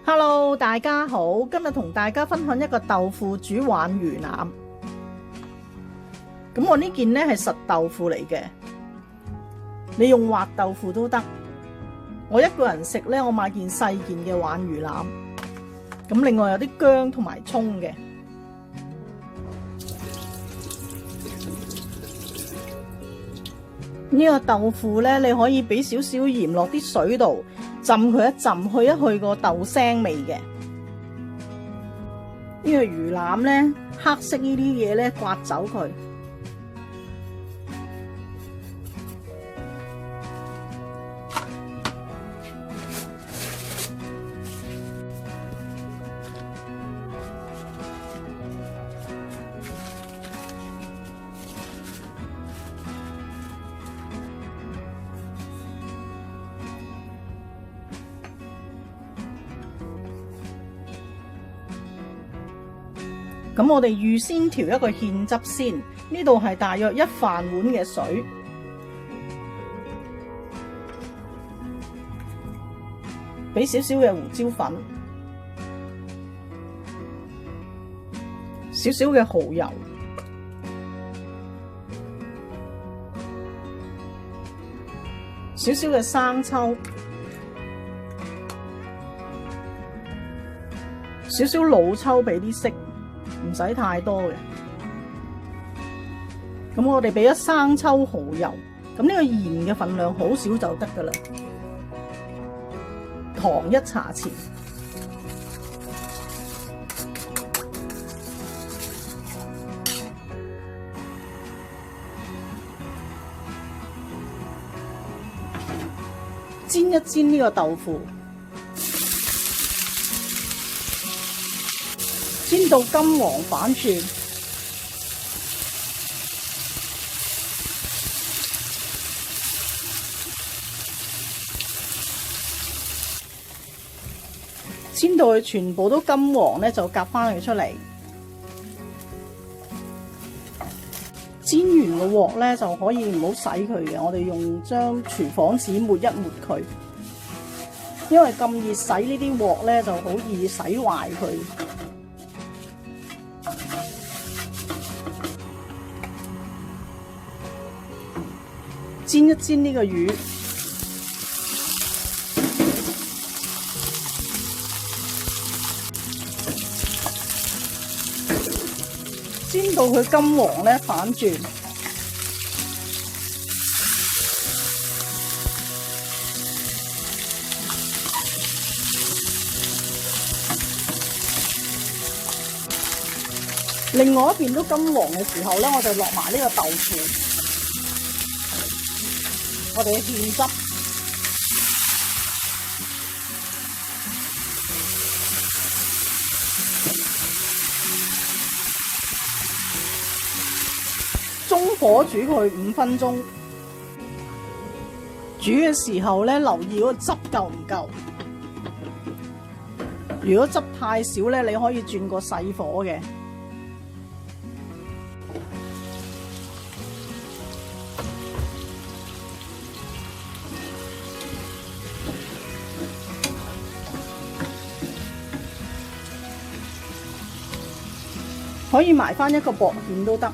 Hello， 大家好，今日同大家分享一個豆腐煮鯇魚腩。咁我呢件呢係實豆腐嚟嘅，你用滑豆腐都得。我一個人食呢，我買件細件嘅鯇魚腩。咁另外有啲薑同埋蔥嘅。呢個豆腐呢，你可以俾少少鹽落啲水度，浸佢一浸，去一去個豆腥味嘅。呢個魚腩呢，黑色呢啲嘢呢，刮走佢。咁我哋預先調一個芡汁先，呢度係大約1飯碗嘅水，俾少少嘅胡椒粉，少少嘅蠔油，少少嘅生抽，少少老抽俾啲色。唔使太多嘅，咁我哋俾咗生抽、蠔油，咁呢個鹽嘅份量好少就得噶啦，糖1茶匙，煎一煎呢個豆腐。煎到金黃反轉，煎到佢全部都金黃咧，就夾翻佢出嚟。煎完個鑊咧就可以唔好洗佢嘅，我哋用張廚房紙抹一抹佢，因為咁熱洗呢啲鑊咧就好易洗壞佢。煎一煎呢個魚，煎到佢金黃咧反轉，另外一邊都金黃嘅時候咧，我就落埋呢個豆腐。我哋嘅芡汁，中火煮佢5分鐘。煮嘅時候咧，留意嗰個汁夠唔夠。如果汁太少咧，你可以轉個細火嘅。可以埋返一個薄芡都得。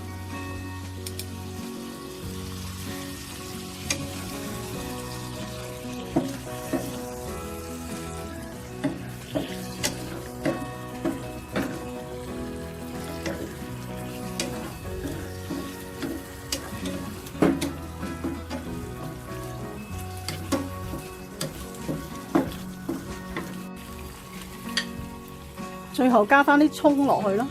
最後加返啲蔥落去咯。